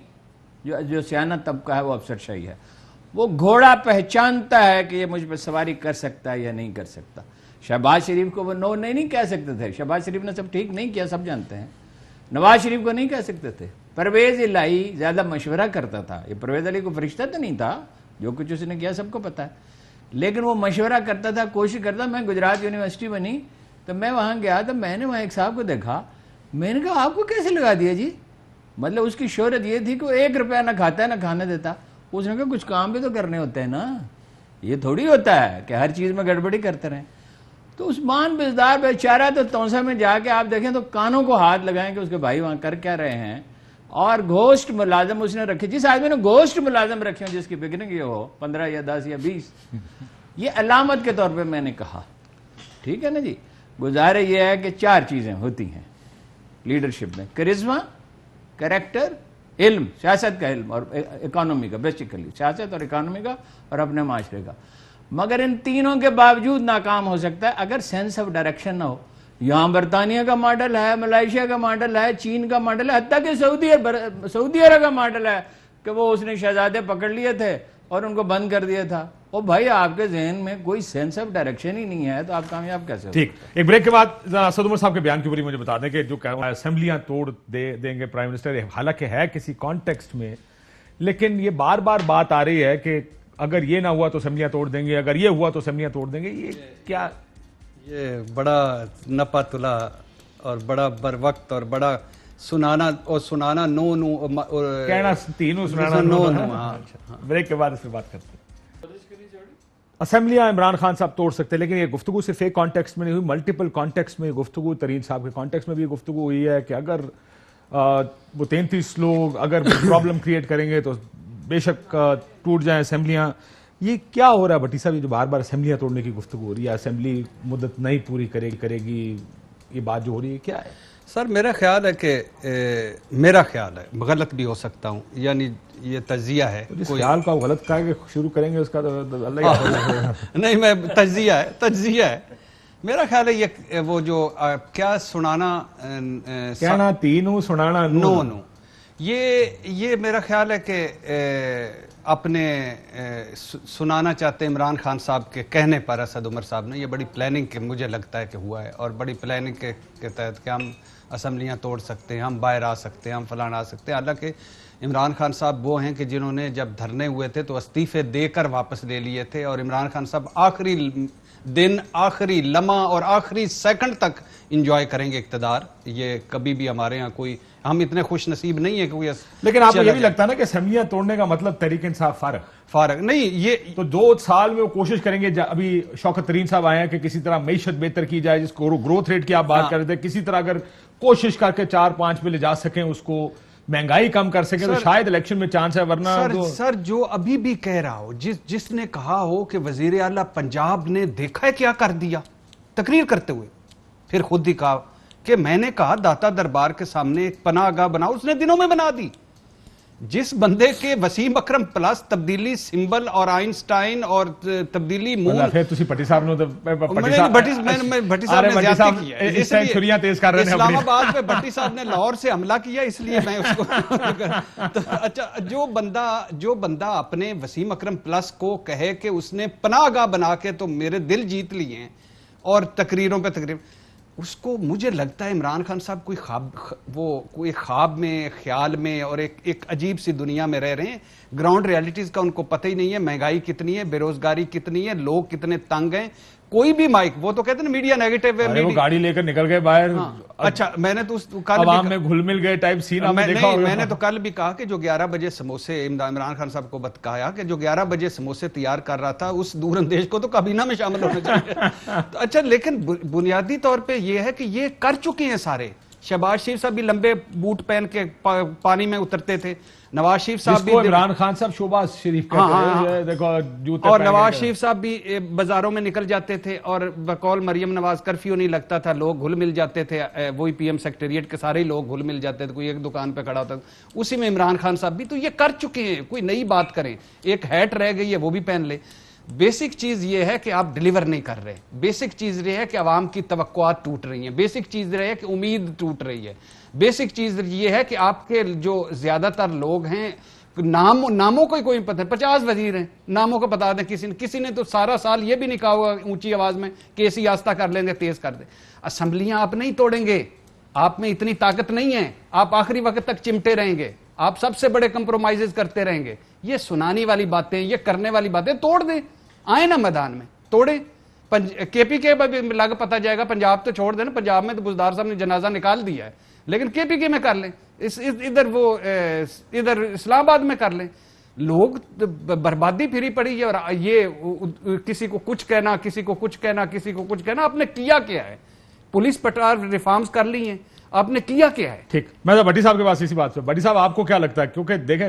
Speaker 3: جو سیانہ طبقہ ہے وہ افسر شاہی ہے. وہ گھوڑا پہچانتا ہے کہ یہ مجھ پہ سواری کر سکتا ہے یا نہیں کر سکتا. شہباز شریف کو وہ نو نہیں کہہ سکتے تھے, شہباز شریف نے سب ٹھیک نہیں کیا, سب جانتے ہیں. نواز شریف کو نہیں کہہ سکتے تھے. پرویز الہی زیادہ مشورہ کرتا تھا. یہ پرویز علی کو فرشتہ تو نہیں تھا, جو کچھ اس نے کیا سب کو پتا ہے, لیکن وہ مشورہ کرتا تھا, کوشش کرتا. میں گجرات یونیورسٹی بنی تو میں وہاں گیا تو میں نے وہاں ایک صاحب کو دیکھا, میں نے کہا آپ کو کیسے لگا دیا جی, مطلب اس کی شہرت یہ تھی کہ وہ 1 روپیہ نہ کھاتا ہے نہ کھانے دیتا. اس نے کہا کچھ کام بھی تو کرنے ہوتے ہیں نا, یہ تھوڑی ہوتا ہے کہ ہر چیز میں گڑبڑی کرتے رہیں. تو عثمان بزدار بیچارہ تو تونسا میں جا کے آپ دیکھیں تو کانوں کو ہاتھ لگائیں کہ اس کے بھائی وہاں کر کیا رہے ہیں. اور گوشت ملازم اس نے رکھے, جس آدمی نے گوشت ملازم رکھے ہوں جس کی بکنگ یہ ہو 15 یا 10 یا 20, یہ علامت کے طور پہ میں نے کہا. ٹھیک ہے نا جی. گزارے یہ ہے کہ 4 چیزیں ہوتی ہیں لیڈرشپ میں: کرزما, کریکٹر, علم, سیاست کا علم, اور اکانومی کا, بیسیکلی سیاست اور اکانومی کا اور اپنے معاشرے کا. مگر ان تینوں کے باوجود ناکام ہو سکتا ہے اگر سینس آف ڈائریکشن نہ ہو. یہاں برطانیہ کا ماڈل ہے, ملائیشیا کا ماڈل ہے, چین کا ماڈل ہے, حتیٰ کہ سعودی عرب کا ماڈل ہے کہ وہ اس نے شہزادے پکڑ لیے تھے اور ان کو بند کر دیا تھا. او بھائی, آپ کے ذہن میں کوئی سینس آف ڈائریکشن ہی نہیں ہے تو آپ کامیاب کیسے ہو؟
Speaker 1: ٹھیک, ایک بریک کے بعد اسد عمر صاحب کے بیان کے اوپر مجھے بتا دیں کہ جو اسمبلیاں توڑ دیں گے پرائم منسٹر, حالانکہ ہے کسی کانٹیکسٹ میں, لیکن یہ بار بار بات آ رہی ہے کہ اگر یہ نہ ہوا تو اسمبلیاں توڑ دیں گے, اگر یہ ہوا تو اسمبلیاں توڑ دیں گے. یہ کیا,
Speaker 2: یہ بڑا نپا تلا اور بڑا بر وقت اور بڑا سنانا نو
Speaker 1: کہنا تینوں سنانا
Speaker 2: نو.
Speaker 1: بریک کے بعد اس پہ بات کرتے ہیں. اسمبلیاں عمران خان صاحب توڑ سکتے ہیں, لیکن یہ گفتگو صرف ایک کانٹیکسٹ میں نہیں ہوئی, ملٹیپل کانٹیکسٹ میں گفتگو, ترین صاحب کے کانٹیکسٹ میں بھی گفتگو ہوئی ہے کہ اگر وہ 33 لوگ اگر پرابلم کریٹ کریں گے تو بے شک ٹوٹ جائیں اسمبلیاں. یہ کیا ہو رہا ہے بھٹی صاحب, یہ جو بار بار اسمبلیاں توڑنے کی گفتگو ہو رہی ہے, اسمبلی مدت نہیں پوری کرے گی, یہ بات جو ہو رہی ہے کیا ہے؟
Speaker 2: سر میرا خیال ہے کہ میرا خیال ہے, غلط بھی ہو سکتا ہوں, یعنی یہ تجزیہ ہے.
Speaker 1: جس خیال کا غلط کہا کہ شروع کریں گے اس کا تو اللہ
Speaker 2: نہیں, میں تجزیہ ہے. میرا خیال ہے یہ وہ جو کیا سنانا
Speaker 1: کہنا تینوں سنانا
Speaker 2: نو, یہ میرا خیال ہے کہ اپنے سنانا چاہتے عمران خان صاحب کے کہنے پر اسد عمر صاحب نے. یہ بڑی پلاننگ کے مجھے لگتا ہے کہ ہوا ہے, اور بڑی پلاننگ کے تحت کہ ہم اسمبلیاں توڑ سکتے ہیں, ہم باہر آ سکتے ہیں, ہم فلان آ سکتے ہیں. حالانکہ عمران خان صاحب وہ ہیں کہ جنہوں نے جب دھرنے ہوئے تھے تو استعفے دے کر واپس لے لیے تھے, اور عمران خان صاحب آخری دن, آخری لمحہ اور آخری سیکنڈ تک انجوائے کریں گے اقتدار. یہ کبھی بھی ہمارے ہاں کوئی, ہم اتنے خوش نصیب نہیں ہے کہ کوئی.
Speaker 1: لیکن آپ کو یہ بھی لگتا ہے نا کہ اسمبلیاں توڑنے کا مطلب تحریک انصاف فارغ
Speaker 2: نہیں, یہ
Speaker 1: تو 2 سال میں وہ کوشش کریں گے. ابھی شوکت ترین صاحب آئے ہیں کہ کسی طرح معیشت بہتر کی جائے, جس کو گروتھ ریٹ کی آپ بات کر رہے تھے, کسی طرح اگر کوشش کر کے 4-5 پہ لے جا سکیں, اس کو مہنگائی کم کر سکیں تو شاید الیکشن میں چانس ہے. ورنہ
Speaker 2: سر جو ابھی بھی کہہ رہا ہو, جس نے کہا ہو کہ وزیر اعلیٰ پنجاب نے دیکھا ہے کیا کر دیا تقریر کرتے ہوئے, پھر خود ہی کہا کہ میں نے کہا داتا دربار کے سامنے ایک پناہ گاہ بناؤ, اس نے دنوں میں بنا دی. جس بندے کے وسیم اکرم پلس تبدیلی سمبل اور آئنسٹائن اور تبدیلی مون,
Speaker 1: پھر تسی بھٹی صاحب نے
Speaker 2: بھٹی صاحب نے زیادتی کی ہے, اس لیے چھریاں تیز کر رہے ہیں. اسلام آباد میں بھٹی صاحب نے لاہور سے حملہ کیا, اس لیے میں اس کو اچھا, جو بندہ اپنے وسیم اکرم پلس کو کہے کہ اس نے پناہ گاہ بنا کے تو میرے دل جیت لیے ہیں اور تقریروں پہ تقریر, اس کو مجھے لگتا ہے عمران خان صاحب کوئی خواب میں, خیال میں اور ایک عجیب سی دنیا میں رہ رہے ہیں. گراؤنڈ ریالٹیز کا ان کو پتہ ہی نہیں ہے, مہنگائی کتنی ہے, بے روزگاری کتنی ہے, لوگ کتنے تنگ ہیں. کوئی بھی مائک, وہ تو کہتے ہیں میڈیا نیگیٹو ہے,
Speaker 1: وہ گاڑی لے کر نکل گئے باہر.
Speaker 2: اچھا, میں نے تو
Speaker 1: عوام میں گھل مل گئے ٹائپ سین آپ نے دیکھا ہوگا.
Speaker 2: میں نے تو کل بھی کہا کہ جو 11 بجے سموسے عمران خان صاحب کو بتایا کہ جو 11 بجے سموسے تیار کر رہا تھا, اس دور اندیش کو تو کابینہ میں شامل ہونا چاہیے. اچھا, لیکن بنیادی طور پہ یہ ہے کہ یہ کر چکے ہیں سارے. شہباز شریف صاحب بھی لمبے بوٹ پہن کے پانی میں اترتے تھے, نواز شریف صاحب بھی,
Speaker 1: عمران خان صاحب شہباز شریف کہتے ہیں دیکھو جوتے,
Speaker 2: اور نواز شریف صاحب بھی بازاروں میں نکل جاتے تھے, اور بقول مریم نواز کرفیو نہیں لگتا تھا, لوگ گھل مل جاتے تھے, وہی پی ایم سیکٹریٹ کے سارے لوگ گھل مل جاتے تھے, کوئی ایک دکان پہ کھڑا ہوتا تھا, اسی میں عمران خان صاحب بھی. تو یہ کر چکے ہیں, کوئی نئی بات کریں, ایک ہیٹ رہ گئی ہے وہ بھی پہن لے. بیسک چیز یہ ہے کہ آپ ڈیلیور نہیں کر رہے, بیسک چیز یہ ہے کہ عوام کی توقعات ٹوٹ رہی ہیں, بیسک چیز یہ ہے کہ امید ٹوٹ رہی ہے, بیسک چیز یہ ہے کہ آپ کے جو زیادہ تر لوگ ہیں ناموں کو ہی کوئی پتہ ہے, 50 وزیر ہیں, ناموں کو بتا دیں. کسی نے تو سارا سال یہ بھی نہیں کہا ہوا اونچی آواز میں کہ ایسی آستہ کر لیں گے, تیز کر دیں. اسمبلیاں آپ نہیں توڑیں گے, آپ میں اتنی طاقت نہیں ہے, آپ آخری وقت تک چمٹے رہیں گے, آپ سب سے بڑے کمپرومائزز کرتے رہیں گے. یہ سنانی والی باتیں, یہ کرنے والی باتیں توڑ دیں, آئیں نا میدان میں توڑیں. کے پی کے لگ پتہ جائے گا, پنجاب تو چھوڑ دیں نا, پنجاب میں تو بزدار صاحب نے جنازہ نکال دیا ہے,
Speaker 5: لیکن کے پی کے میں کر لیں, ادھر اسلام آباد میں کر لیں. لوگ بربادی پھری پڑی ہے, اور یہ کسی کو کچھ کہنا, کسی کو کچھ کہنا, کسی کو کچھ کہنا. آپ نے کیا کیا ہے؟ پولیس پٹار ریفارمز کر لی ہیں, آپ نے کیا کیا ہے؟
Speaker 1: ٹھیک, میں بھٹی صاحب کے پاس اسی بات پہ. بھٹی صاحب آپ کو کیا لگتا ہے, کیونکہ دیکھیں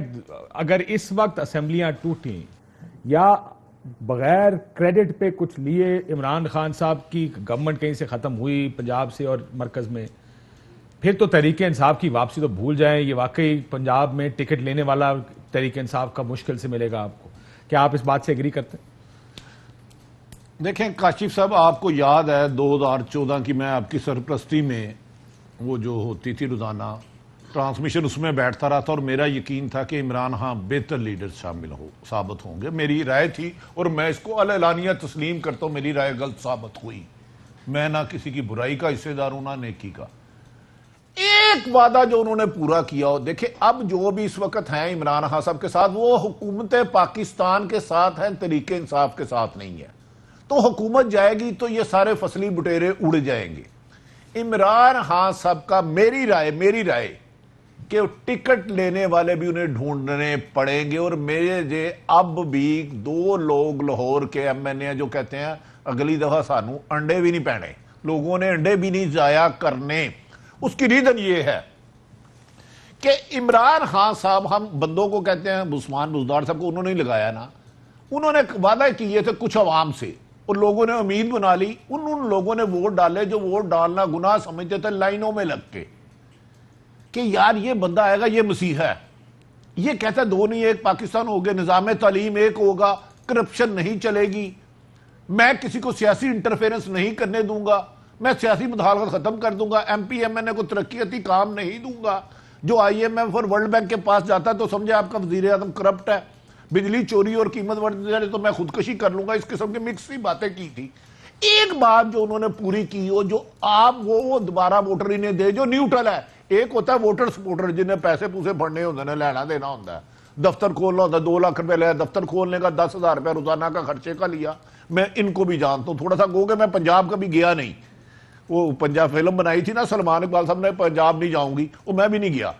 Speaker 1: اگر اس وقت اسمبلیاں ٹوٹیں یا بغیر کریڈٹ پہ کچھ لیے عمران خان صاحب کی گورنمنٹ کہیں سے ختم ہوئی پنجاب سے اور مرکز میں, پھر تو تحریک انصاف کی واپسی تو بھول جائیں. یہ واقعی پنجاب میں ٹکٹ لینے والا تحریک انصاف کا مشکل سے ملے گا آپ کو. کیا آپ اس بات سے ایگری کرتے ہیں؟
Speaker 4: دیکھیں کاشف صاحب, آپ کو یاد ہے 2014 کی میں آپ کی سرپرستی میں وہ جو ہوتی تھی روزانہ ٹرانسمیشن, اس میں بیٹھتا رہا تھا, اور میرا یقین تھا کہ عمران خان بہتر لیڈر ثابت ہوں گے. میری رائے تھی, اور میں اس کو اعلانیہ تسلیم کرتا ہوں, میری رائے غلط ثابت ہوئی. میں نہ کسی کی برائی کا حصے دار ہوں نہ نیکی کا. ایک وعدہ جو انہوں نے پورا کیا ہو, دیکھیں اب جو بھی اس وقت ہیں عمران خان صاحب کے ساتھ, وہ حکومت پاکستان کے ساتھ ہیں, تحریک انصاف کے ساتھ نہیں ہے. تو حکومت جائے گی تو یہ سارے فصلی بٹیرے اڑ جائیں گے. عمران خان صاحب کا میری رائے کہ ٹکٹ لینے والے بھی انہیں ڈھونڈنے پڑیں گے. اور میرے اب بھی 2 لوگ لاہور کے ایم این اے جو کہتے ہیں اگلی دفعہ سانو انڈے بھی نہیں پہنے, لوگوں نے انڈے بھی نہیں ضائع کرنے. اس کی ریزن یہ ہے کہ عمران خان صاحب, ہم بندوں کو کہتے ہیں, عثمان بزدار صاحب کو انہوں نے لگایا نا, انہوں نے وعدہ کیے تھے کچھ عوام سے, اور لوگوں نے امید بنا لی. ان لوگوں نے ووٹ ڈالے جو ووٹ ڈالنا گناہ سمجھتے تھے, لائنوں میں لگ کے کہ یار یہ بندہ آئے گا, یہ مسیح ہے, یہ کہتا ہے 2 نہیں 1 پاکستان ہوگا, نظام تعلیم ایک ہوگا, کرپشن نہیں چلے گی, میں کسی کو سیاسی انٹرفیرنس نہیں کرنے دوں گا, میں سیاسی مداخلت ختم کر دوں گا, ایم پی ایم این اے کو ترقیاتی کام نہیں دوں گا. جو آئی ایم ایف اور ورلڈ بینک کے پاس جاتا ہے تو سمجھے آپ کا وزیر اعظم کرپٹ ہے, بجلی چوری اور قیمت بڑھ جائے تو میں خودکشی کر لوں گا. اس قسم کی مکس سی باتیں کی تھی. ایک بات جو انہوں نے پوری کی ہو, جو آپ وہ دوبارہ ووٹر انہیں دے جو نیوٹرل ہے. ایک ہوتا ہے ووٹر سپورٹر جنہیں پیسے پوسے بڑھنے ہوتے ہیں, لینا دینا ہوتا ہے, دفتر کھولنا ہوتا ہے, 2 لاکھ روپے لیا, دفتر کھولنے کا 10,000 روپے روزانہ کا خرچے کا لیا. میں ان کو بھی جانتا ہوں, تھوڑا سا گو کہ میں پنجاب کا بھی گیا نہیں. وہ پنجاب فلم بنائی تھی نا سلمان اقبال صاحب نے, پنجاب نہیں جاؤں گی, وہ میں بھی نہیں گیا.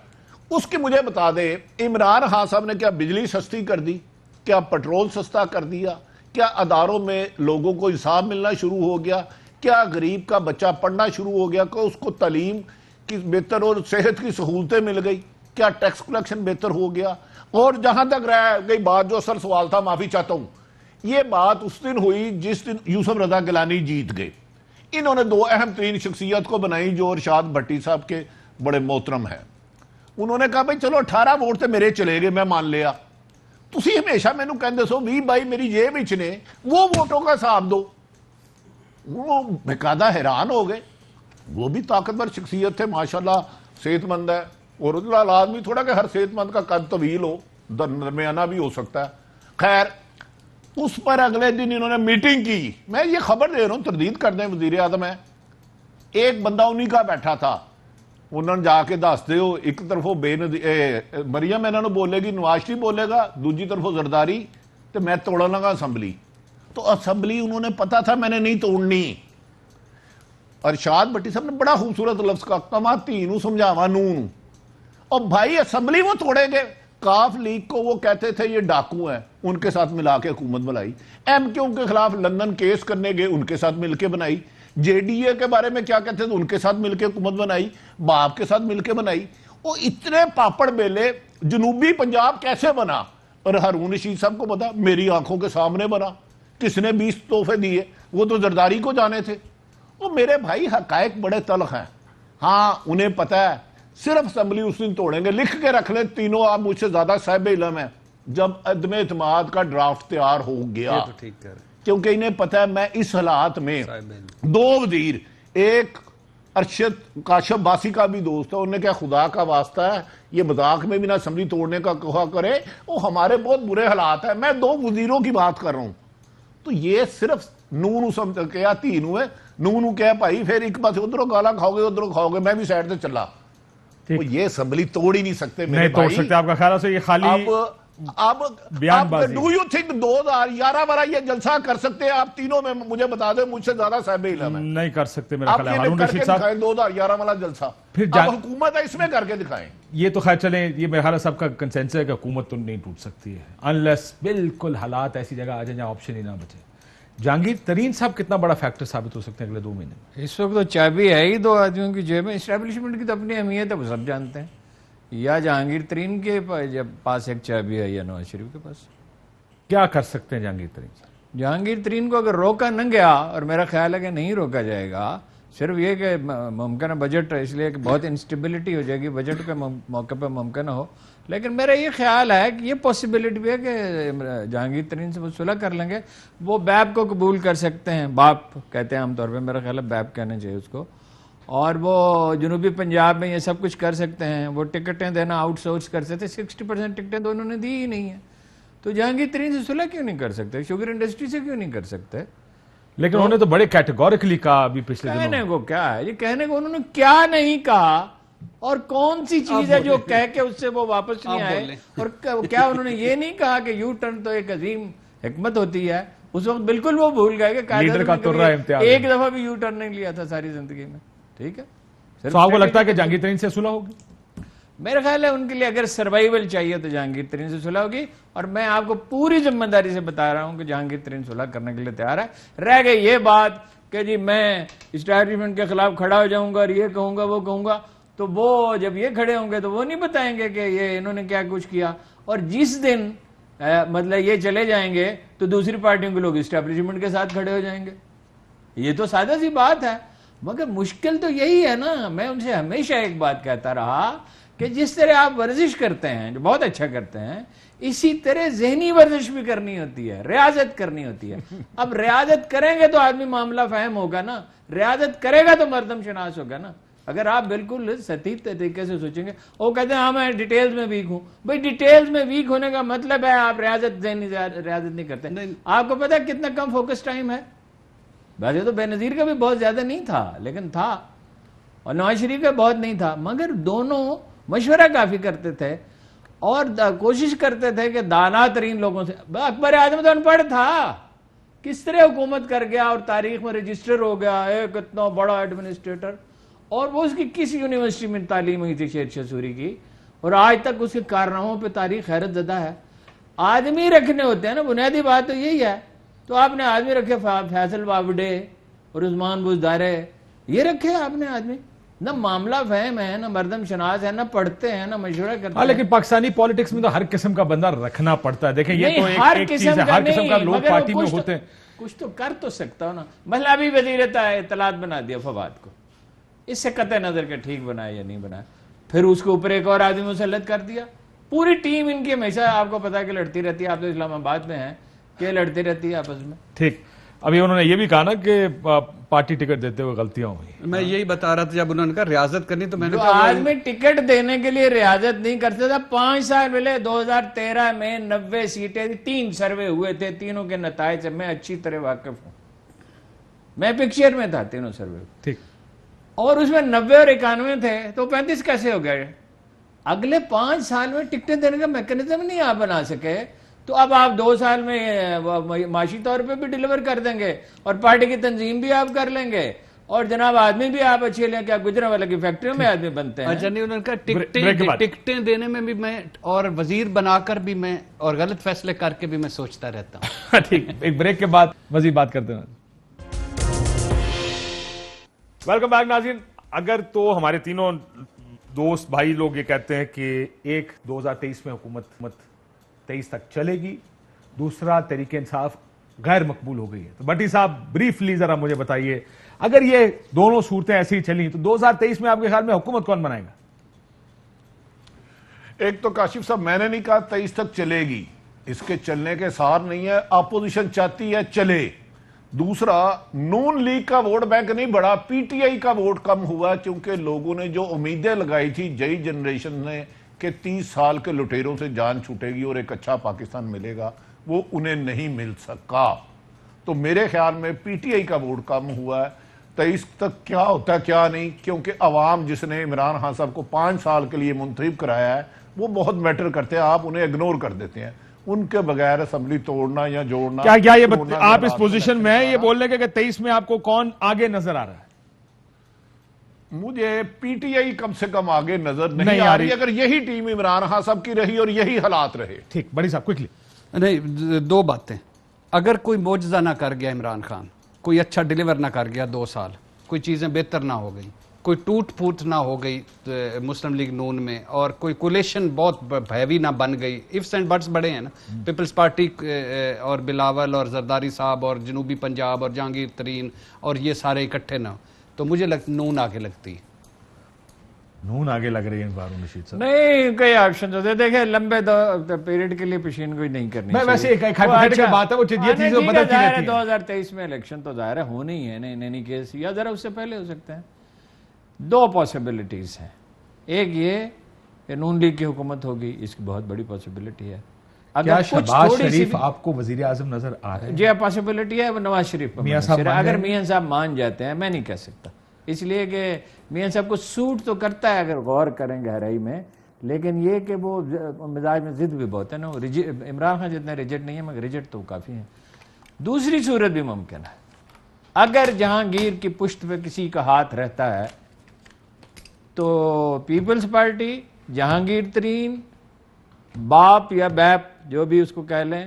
Speaker 4: اس کی مجھے بتا دے, عمران خان صاحب نے کیا بجلی سستی کر دی, کیا پٹرول سستا کر دیا, کیا اداروں میں لوگوں کو حساب ملنا شروع ہو گیا, کیا غریب کا بچہ پڑھنا شروع ہو گیا, کہ اس کو تعلیم کی بہتر اور صحت کی سہولتیں مل گئی, کیا ٹیکس کلیکشن بہتر ہو گیا. اور جہاں تک رہ گئی بات, جو اصل سوال تھا, معافی چاہتا ہوں, یہ بات اس دن ہوئی جس دن یوسف رضا گیلانی جیت گئے. انہوں نے 2 اہم ترین شخصیت کو بنائی جو ارشاد بھٹی صاحب کے بڑے محترم ہیں. انہوں نے کہا بھائی چلو 18 ووٹ تے میرے چلے گئے, میں مان لیا. تسی ہمیشہ میں نو کہندے سو بھی بھائی میری جیب وچ نے, وہ ووٹوں کا حساب دو. وہ بقاعدہ حیران ہو گئے. وہ بھی طاقتور شخصیت تھے, ماشاءاللہ صحت مند ہے, اور لازمی تھوڑا کہ ہر صحت مند کا قد طویل ہو, درمیانہ بھی ہو سکتا ہے. خیر, اس پر اگلے دن انہوں نے میٹنگ کی. میں یہ خبر دے رہا ہوں, تردید کر دیں, وزیر اعظم ہے, ایک بندہ انہی کا بیٹھا تھا. انہوں نے جا کے دس دے ہو, ایک طرف مریم انہوں نے بولے گی, نواز شریف بولے گا, دوسری طرف زرداری, تو میں توڑ لگا اسمبلی. تو اسمبلی انہوں نے پتا تھا میں نے نہیں توڑنی. ارشاد بھٹی صاحب نے بڑا خوبصورت لفظ کا, کما تینوں سمجھاوا نون. اور بھائی اسمبلی وہ توڑے گئے. کاف لیگ کو وہ کہتے تھے یہ ڈاکو ہیں, ان کے ساتھ ملا کے حکومت بنائی. ایم کیو کے خلاف لندن کیس کرنے گئے, ان کے ساتھ مل کے بنائی. جے ڈی اے کے بارے میں کیا کہتے تھے, ان کے ساتھ مل کے حکومت بنائی. باپ کے ساتھ مل کے بنائی. وہ اتنے پاپڑ بیلے. جنوبی پنجاب کیسے بنا, اور ہارون رشید صاحب کو پتا, میری آنکھوں کے سامنے بنا. کس نے 20 تحفے دیے, وہ تو زرداری کو جانے تھے. وہ میرے بھائی حقائق بڑے تلخ ہیں. ہاں انہیں پتا ہے صرف اسمبلی اس دن توڑیں گے. لکھ کے رکھ لیں تینوں, آپ مجھ سے زیادہ صاحب علم ہیں. جب عدم اعتماد کا ڈرافٹ تیار ہو گیا, کیونکہ انہیں پتا ہے میں اس حالات میں 2 وزیر, ایک ارشد کاشف باسی کا بھی دوست ہے, انہوں نے کہا خدا کا واسطہ ہے یہ مذاق میں بھی نہ اسمبلی توڑنے کا کہا کرے, وہ ہمارے بہت برے حالات ہیں. میں 2 وزیروں کی بات کر رہا ہوں. تو یہ صرف نو سمجھ کیا تینوں ہے, نو کیا بھائی, پھر ایک پاس ادھروں گالا کھاؤ گے ادھروں کھاؤ گے, میں بھی سائڈ سے چلا. وہ یہ اسمبلی توڑ ہی نہیں سکتے میرے
Speaker 1: نہیں توڑ سکتے. آپ کا خیال ہے یہ خالی
Speaker 4: اب آپ
Speaker 1: بیان بازی.
Speaker 4: ڈو یو تھنک 2011 والا یہ جلسہ کر سکتے ہیں آپ تینوں میں؟ مجھے بتا دیں، مجھ سے زیادہ صاحب علم ہے.
Speaker 1: نہیں کر سکتے میرا
Speaker 4: آپ
Speaker 1: خیال ہے.
Speaker 4: یہ
Speaker 1: ہارون
Speaker 4: کر کے
Speaker 1: رشید صاحب
Speaker 4: دکھائیں 2011 والا جلسہ.
Speaker 1: پھر
Speaker 4: اب حکومت ہے، اس میں کر کے دکھائیں.
Speaker 1: یہ تو خیر چلیں، یہ میرا خیال ہے سب کا کنسنسس ہے کہ حکومت تو نہیں ٹوٹ سکتی ہے انلیس بالکل حالات ایسی جگہ آ جائیں جہاں آپشن ہی نہ بچے. جہانگیر ترین صاحب کتنا بڑا فیکٹر ثابت ہو سکتے ہیں اگلے 2 مہینے میں؟
Speaker 3: اس وقت تو چابی ہے ہی 2 آدمیوں کی جیب میں. اسٹیبلشمنٹ کی تو اپنی اہمیت ہے، وہ سب جانتے ہیں. یا جہانگیر ترین کے پاس ایک چابی ہے یا نواز شریف کے پاس.
Speaker 1: کیا کر سکتے ہیں جہانگیر ترین صاحب؟
Speaker 3: جہانگیر ترین کو اگر روکا نہ گیا، اور میرا خیال ہے کہ نہیں روکا جائے گا، صرف یہ کہ ممکن ہے بجٹ اس لیے کہ بہت انسٹیبلٹی ہو جائے گی بجٹ کے موقع پہ ممکن ہو، لیکن میرا یہ خیال ہے کہ یہ پاسبلٹی بھی ہے کہ جہانگیر ترین سے وہ صلح کر لیں گے. وہ بیب کو قبول کر سکتے ہیں، باپ کہتے ہیں عام طور پہ، میرا خیال ہے بیب کہنا چاہیے اس کو. اور وہ جنوبی پنجاب میں یہ سب کچھ کر سکتے ہیں. وہ ٹکٹیں دینا آؤٹ سورس کر سکتے. 60% ٹکٹیں تو انہوں نے دی ہی نہیں ہیں. تو جہانگیر ترین سے صلح کیوں نہیں کر سکتے؟ شوگر انڈسٹری سے کیوں نہیں کر سکتے؟
Speaker 1: لیکن انہوں نے تو بڑے کیٹیگوریکلی کہا ابھی پچھلے دنوں.
Speaker 3: کہنے کو کیا ہے، یہ کہنے کو انہوں نے کیا نہیں کہا، اور کون سی چیز ہے جو کہہ کے اس سے وہ واپس نہیں آئے. اور کیا انہوں نے یہ نہیں کہا کہ یو ٹرن تو ایک عظیم حکمت ہوتی ہے؟ اس وقت بالکل وہ بھول گئے کہ
Speaker 1: لیڈر کا ترہ امتیاز
Speaker 3: ایک دفعہ بھی یو ٹرن نہیں لیا تھا ساری زندگی میں. ٹھیک ہے،
Speaker 1: تو آپ کو لگتا ہے کہ جہانگیر ترین سے صلح ہوگی؟
Speaker 3: میرا خیال ہے ان کے لیے اگر سروائیول چاہیے تو جہانگیر ترین سے صلح ہوگی. اور میں آپ کو پوری ذمہ داری سے بتا رہا ہوں کہ جہانگیر ترین صلح کرنے کے لیے تیار ہے. رہ گئی یہ بات کہ جی میں اسٹیبلشمنٹ کے خلاف کھڑا ہو جاؤں گا اور یہ کہوں گا وہ کہوں گا، تو وہ جب یہ کھڑے ہوں گے تو وہ نہیں بتائیں گے کہ یہ انہوں نے کیا کچھ کیا. اور جس دن مطلب یہ چلے جائیں گے تو دوسری پارٹیوں کے لوگ اسٹیبلشمنٹ کے ساتھ کھڑے ہو جائیں گے. یہ تو سادہ سی بات ہے. مگر مشکل تو یہی ہے نا. میں ان سے ہمیشہ ایک بات کہتا رہا کہ جس طرح آپ ورزش کرتے ہیں جو بہت اچھا کرتے ہیں، اسی طرح ذہنی ورزش بھی کرنی ہوتی ہے، ریاضت کرنی ہوتی ہے. اب ریاضت کریں گے تو آدمی معاملہ فہم ہوگا نا، ریاضت کرے گا تو مردم شناس ہوگا نا. اگر آپ بالکل سطحی طریقے سے سوچیں گے، وہ کہتے ہیں ہاں میں ڈیٹیلز میں ویک ہوں. بھائی ڈیٹیلز میں ویک ہونے کا مطلب ہے آپ ریاضت نہیں کرتے. آپ کو پتا کتنا کم فوکس ٹائم ہے؟ ویسے تو بے نظیر کا بھی بہت زیادہ نہیں تھا لیکن تھا، اور نواز شریف کا بہت نہیں تھا، مگر دونوں مشورہ کافی کرتے تھے اور کوشش کرتے تھے کہ دانا ترین لوگوں سے. اکبر اعظم تو ان پڑھ تھا، کس طرح حکومت کر گیا اور تاریخ میں رجسٹر ہو گیا ایک اتنا بڑا ایڈمنسٹریٹر. اور وہ اس کی کس یونیورسٹی میں تعلیم ہوئی تھی شیر شاہ سوری کی، اور آج تک اس کے کارناموں پہ تاریخ حیرت زدہ ہے. آدمی رکھنے ہوتے ہیں نا، بنیادی بات تو یہی ہے. تو آپ نے آدمی رکھے فیصل وابڈے اور عثمان بزدارے، یہ رکھے آپ نے آدمی. نہ معاملہ فہم ہے، نہ مردم شناس ہے، نہ پڑھتے ہیں، نہ مشورہ کرتے ہیں.
Speaker 1: لیکن پاکستانی پالیٹکس میں تو ہر قسم کا بندہ رکھنا پڑتا ہے. دیکھیں یہ تو ایک چیز ہے، ہر قسم کا لوگ پارٹی میں ہوتے ہیں.
Speaker 3: کچھ تو کر تو سکتا ہو نا. مثلا ابھی وزیر اطلاعات بنا دیا فواد کو، اس سے قطع نظر کے ٹھیک بنایا یا نہیں بنایا. پھر اس کے اوپر ایک اور آدمی مسلط کر دیا. پوری ٹیم ان کی ہمیشہ آپ کو پتا ہے کہ لڑتی رہتی ہے. آپ تو اسلام آباد میں ہیں کہ لڑتی رہتی ہے آپس میں.
Speaker 1: ٹھیک. ابھی انہوں نے یہ بھی کہا نا کہ پارٹی ٹکٹ دیتے ہوئے غلطیاں ہوئی.
Speaker 2: میں یہی بتا رہا تھا جب انہوں نے کہا ریاضت کرنی تو میں نے
Speaker 3: کہا آدمی ٹکٹ دینے کے لیے ریاضت نہیں کرتا تھا. 5 سال پہلے 2013 میں 90 سیٹیں 3 سروے ہوئے تھے، تینوں کے نتائج سے میں اچھی طرح واقف ہوں. میں پکچر میں تھا تینوں سروے.
Speaker 1: ٹھیک.
Speaker 3: اور اس میں 90 اور 91 تھے تو 35 کیسے ہو گئے؟ اگلے 5 سال میں ٹکٹیں دینے کا میکنزم نہیں آپ بنا سکے. تو اب آپ 2 سال میں معاشی طور پہ بھی ڈیلیور کر دیں گے اور پارٹی کی تنظیم بھی آپ کر لیں گے اور جناب آدمی بھی آپ اچھے لیں. کیا گجرانوالہ کی فیکٹریوں میں آدمی بنتے ہیں؟
Speaker 2: اچھا نہیں، انہوں نے کہا ٹکٹیں دینے میں بھی میں اور وزیر بنا کر بھی میں اور غلط فیصلے کر کے بھی میں سوچتا رہتا ہوں.
Speaker 1: ٹھیک، ایک بریک کے بعد مزید بات کرتے ہیں. ویلکم بیک ناظرین. اگر تو ہمارے تینوں دوست بھائی لوگ یہ کہتے ہیں کہ ایک 2023 میں حکومت 23 تک چلے گی، دوسرا تحریک انصاف غیر مقبول ہو گئی ہے، تو بٹی صاحب بریفلی ذرا مجھے بتائیے اگر یہ دونوں صورتیں ایسی ہی چلیں تو 2023 میں آپ کے خیال میں حکومت کون بنائے گا؟
Speaker 4: ایک تو کاشف صاحب میں نے نہیں کہا 23 تک چلے گی، اس کے چلنے کے سار نہیں ہے. اپوزیشن چاہتی ہے چلے. دوسرا نون لیگ کا ووٹ بینک نہیں بڑھا، پی ٹی آئی کا ووٹ کم ہوا کیونکہ لوگوں نے جو امیدیں لگائی تھی جئی جنریشن نے کہ 30 سال کے لٹیروں سے جان چھوٹے گی اور ایک اچھا پاکستان ملے گا، وہ انہیں نہیں مل سکا. تو میرے خیال میں پی ٹی آئی کا ووٹ کم ہوا ہے. 23 تک کیا ہوتا ہے کیا نہیں، کیونکہ عوام جس نے عمران خان صاحب کو 5 سال کے لیے منتخب کرایا ہے وہ بہت میٹر کرتے ہیں, آپ انہیں اگنور کر دیتے ہیں. ان کے بغیر اسمبلی توڑنا یا جوڑنا,
Speaker 1: کیا یہ آپ اس پوزیشن میں یہ بولنے کے کہ 23 میں آپ کو کون آگے نظر آ رہا ہے؟
Speaker 4: مجھے پی ٹی آئی کم سے کم آگے نظر نہیں آ رہی اگر یہی ٹیم عمران خان صاحب کی رہی اور یہی حالات رہے.
Speaker 1: ٹھیک, بڑی صاحب کوئکلی.
Speaker 5: نہیں, دو باتیں. اگر کوئی معجزہ نہ کر گیا عمران خان, کوئی اچھا ڈیلیور نہ کر گیا 2 سال, کوئی چیزیں بہتر نہ ہو گئی, کوئی ٹوٹ پھوٹ نہ ہو گئی مسلم لیگ نون میں, اور کوئی کولیشن بہت ہیوی نہ بن گئی, ifs اینڈ بٹس بڑے ہیں نا, پیپلز پارٹی اور بلاول اور زرداری صاحب اور جنوبی پنجاب اور جہانگیر ترین اور یہ سارے اکٹھے نہ, تو مجھے نون آگے لگتی.
Speaker 1: نون آگے لگ رہی ہے ان باروں نشید صاحب؟
Speaker 3: نہیں, کئی آپشن ہوتے ہیں. دیکھیں لمبے پیریڈ کے لیے پیشین کوئی نہیں کرنی
Speaker 1: میں ویسے ایک ہائپوتھیٹیکل بات ہے, وہ یہ چیزیں بدلتی رہتی ہیں.
Speaker 3: 2023 میں الیکشن تو ظاہر ہے ہونے ہی ہے ان اینی کیس, یا ذرا اس سے پہلے ہو سکتے ہیں. 2 پاسبلٹیز ہیں. ایک یہ کہ نون لیگ کی حکومت ہوگی, اس کی بہت بڑی پاسبلٹی ہے.
Speaker 1: کیا شہباز شریف آپ کو وزیر اعظم نظر آ رہے ہیں؟
Speaker 3: جی پاسبلٹی ہے, وہ نواز شریف اگر میاں صاحب مان جاتے ہیں, میں نہیں کہہ سکتا, اس لیے کہ میاں صاحب کو سوٹ تو کرتا ہے اگر غور کریں گہرائی میں, لیکن یہ کہ وہ مزاج میں ضد بھی بہت ہے نا. عمران خان جتنے ریجٹ نہیں ہے, مگر ریجٹ تو کافی ہیں. دوسری صورت بھی ممکن ہے, اگر جہانگیر کی پشت پہ کسی کا ہاتھ رہتا ہے تو پیپلز پارٹی, جہانگیر ترین, باپ یا بیپ جو بھی اس کو کہہ لیں,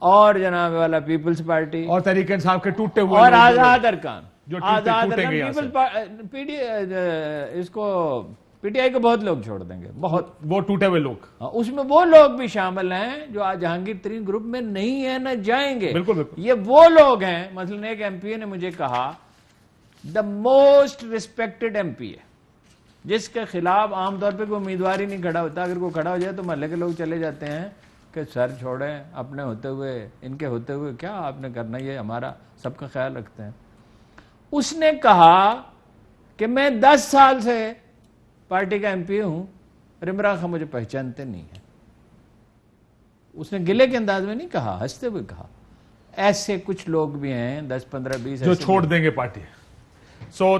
Speaker 3: اور جناب والا پیپلز پارٹی
Speaker 1: اور تحریک انصاف کے ٹوٹے ہوئے
Speaker 3: اور آزاد ارکان,
Speaker 1: جو
Speaker 3: آزاد
Speaker 1: ٹوٹیں گے
Speaker 3: اس کو پی ٹی آئی کو بہت لوگ چھوڑ دیں گے, بہت
Speaker 1: وہ ٹوٹے ہوئے لوگ,
Speaker 3: اس میں وہ لوگ بھی شامل ہیں جو آج جہانگیر ترین گروپ میں نہیں ہیں, نہ جائیں گے.
Speaker 1: بالکل بالکل.
Speaker 3: یہ وہ لوگ ہیں, مثلا ایک ایم پی نے مجھے کہا the most respected M P ہے, جس کے خلاف عام طور پہ کوئی امیدوار ہی نہیں کھڑا ہوتا. اگر کوئی کھڑا ہو جائے تو محلے کے لوگ چلے جاتے ہیں کہ سر چھوڑیں, اپنے ہوتے ہوئے ان کے ہوتے ہوئے کیا آپ نے کرنا, یہ ہمارا سب کا خیال رکھتے ہیں. اس نے کہا کہ میں 10 سال سے پارٹی کا ایم پی ہوں اور عمران خان مجھے پہچانتے نہیں ہیں. اس نے گلے کے انداز میں نہیں کہا, ہنستے ہوئے کہا. ایسے کچھ لوگ بھی ہیں 10 15 20
Speaker 1: جو چھوڑ دیں گے پارٹی. سو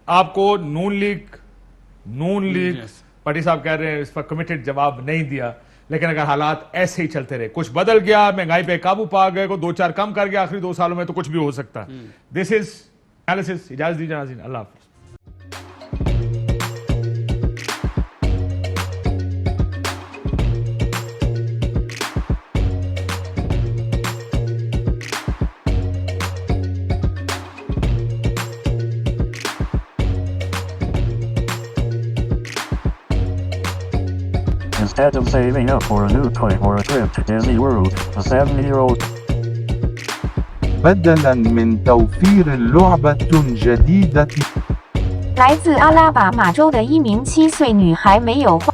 Speaker 1: آپ کو نون لیگ پٹی صاحب کہہ رہے ہیں اس پر کمیٹڈ جواب نہیں دیا, لیکن اگر حالات ایسے ہی چلتے رہے, کچھ بدل گیا, مہنگائی پہ قابو پا گئے, کو 2-4 کم کر گیا آخری 2 سالوں میں, تو کچھ بھی ہو سکتا ہے. دس از انالیسس. اجازت دیجیے ناظرین, اللہ حافظ.
Speaker 6: Instead of saving up for a new toy or a trip to Disney World, a 7-year-old
Speaker 7: بدلاً من توفير لعبة جديدة
Speaker 8: 来自阿拉巴马州的一名7岁女孩没有花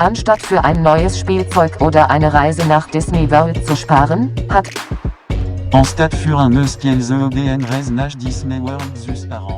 Speaker 9: Anstatt für ein neues Spielzeug oder eine Reise nach Disney World zu sparen, hat
Speaker 10: En stade für un eus qu'elles EDN Reznach Disney World zus par an.